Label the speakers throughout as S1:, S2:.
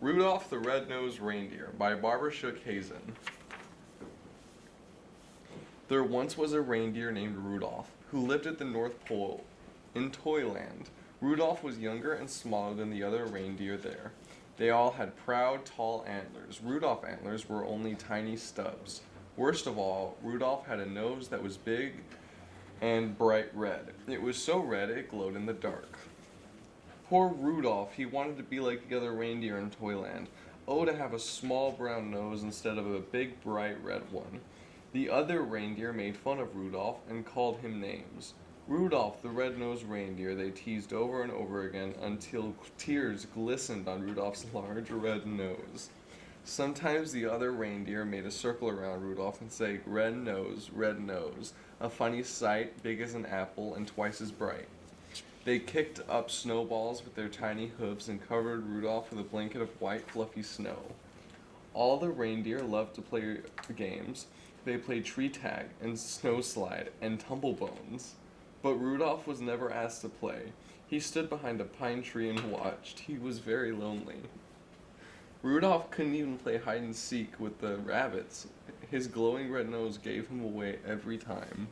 S1: Rudolph the Red-Nosed Reindeer by Barbara Shook Hazen. There once was a reindeer named Rudolph who lived at the North Pole in Toyland. Rudolph was younger and smaller than the other reindeer there. They all had proud, tall antlers. Rudolph's antlers were only tiny stubs. Worst of all, Rudolph had a nose that was big and bright red. It was so red it glowed in the dark. Poor Rudolph, he wanted to be like the other reindeer in Toyland. Oh, to have a small brown nose instead of a big bright red one. The other reindeer made fun of Rudolph and called him names. Rudolph the red-nosed reindeer they teased over and over again until tears glistened on Rudolph's large red nose. Sometimes the other reindeer made a circle around Rudolph and say, red nose, a funny sight, big as an apple and twice as bright. They kicked up snowballs with their tiny hooves and covered Rudolph with a blanket of white, fluffy snow. All the reindeer loved to play games. They played tree tag and snow slide and tumble bones. But Rudolph was never asked to play. He stood behind a pine tree and watched. He was very lonely. Rudolph couldn't even play hide and seek with the rabbits. His glowing red nose gave him away every time.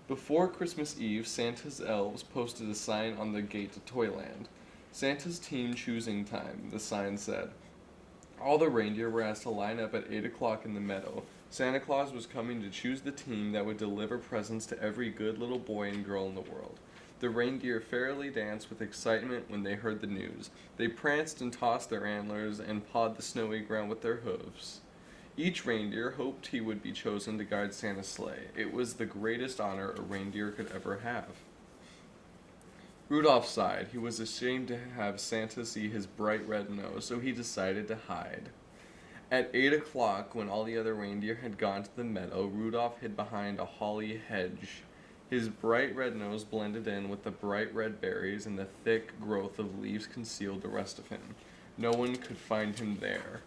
S1: Before Christmas Eve, Santa's elves posted a sign on the gate to Toyland. Santa's team choosing time, the sign said. All the reindeer were asked to line up at 8 o'clock in the meadow. Santa Claus was coming to choose the team that would deliver presents to every good little boy and girl in the world. The reindeer fairly danced with excitement when they heard the news. They pranced and tossed their antlers and pawed the snowy ground with their hooves. Each reindeer hoped he would be chosen to guide Santa's sleigh. It was the greatest honor a reindeer could ever have. Rudolph sighed. He was ashamed to have Santa see his bright red nose, so he decided to hide. At 8 o'clock, when all the other reindeer had gone to the meadow, Rudolph hid behind a holly hedge. His bright red nose blended in with the bright red berries, and the thick growth of leaves concealed the rest of him. No one could find him there.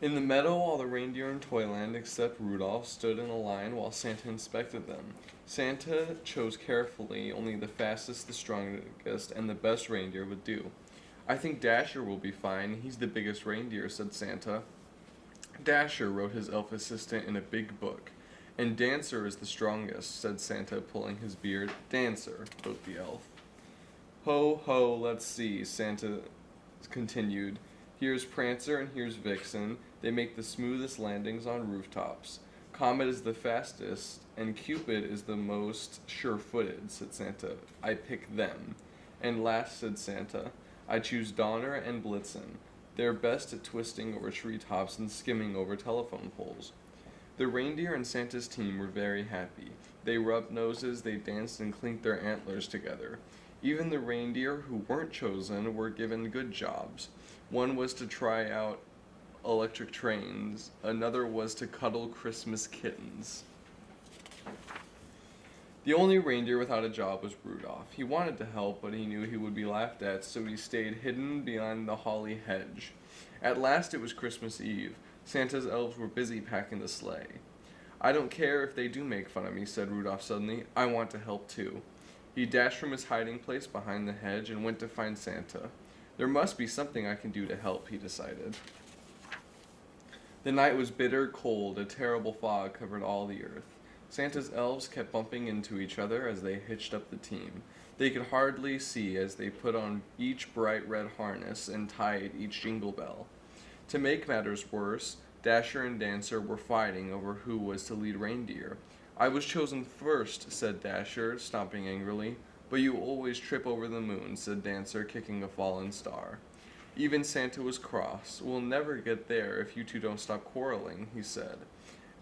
S1: In the meadow, all the reindeer in Toyland except Rudolph stood in a line while Santa inspected them. Santa chose carefully, only the fastest, the strongest, and the best reindeer would do. I think Dasher will be fine. He's the biggest reindeer, said Santa. Dasher, wrote his elf assistant in a big book. And Dancer is the strongest, said Santa, pulling his beard. Dancer, wrote the elf. Ho, ho, let's see, Santa continued. Here's Prancer and here's Vixen. They make the smoothest landings on rooftops. Comet is the fastest, and Cupid is the most sure-footed, said Santa. I pick them. And last, said Santa, I choose Donner and Blitzen. They're best at twisting over treetops and skimming over telephone poles. The reindeer and Santa's team were very happy. They rubbed noses, they danced, and clinked their antlers together. Even the reindeer who weren't chosen were given good jobs. One was to try out electric trains. Another was to cuddle Christmas kittens. The only reindeer without a job was Rudolph. He wanted to help, but he knew he would be laughed at, so he stayed hidden behind the holly hedge. At last it was Christmas Eve. Santa's elves were busy packing the sleigh. I don't care if they do make fun of me, said Rudolph suddenly. I want to help too. He dashed from his hiding place behind the hedge and went to find Santa. There must be something I can do to help, he decided. The night was bitter cold. A terrible fog covered all the earth. Santa's elves kept bumping into each other as they hitched up the team. They could hardly see as they put on each bright red harness and tied each jingle bell. To make matters worse, Dasher and Dancer were fighting over who was to lead reindeer. I was chosen first, said Dasher, stomping angrily. But you always trip over the moon, said Dancer, kicking a fallen star. Even Santa was cross. We'll never get there if you two don't stop quarreling, he said.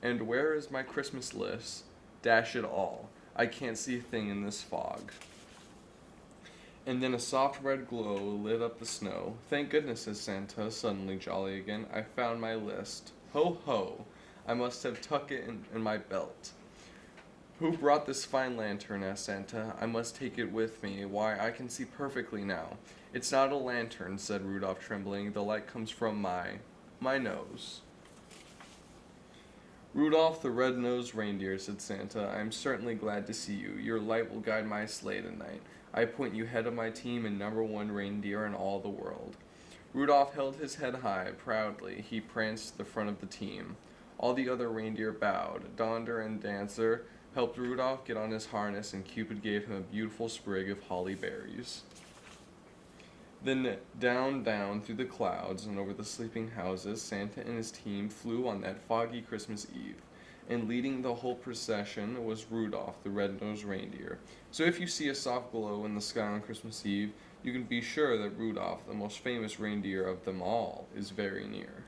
S1: And where is my Christmas list? Dash it all. I can't see a thing in this fog. And then a soft red glow lit up the snow. Thank goodness, said Santa, suddenly jolly again. I found my list. Ho, ho. I must have tucked it in my belt. Who brought this fine lantern? Asked Santa. I must take it with me. Why, I can see perfectly now. It's not a lantern, said Rudolph, trembling. The light comes from my nose. Rudolph the red-nosed reindeer, said Santa. I am certainly glad to see you. Your light will guide my sleigh tonight. I appoint you head of my team and number one reindeer in all the world." Rudolph held his head high. Proudly, he pranced to the front of the team. All the other reindeer bowed. Donder and Dancer helped Rudolph get on his harness, and Cupid gave him a beautiful sprig of holly berries. Then down through the clouds and over the sleeping houses, Santa and his team flew on that foggy Christmas Eve. And leading the whole procession was Rudolph, the red-nosed reindeer. So if you see a soft glow in the sky on Christmas Eve, you can be sure that Rudolph, the most famous reindeer of them all, is very near.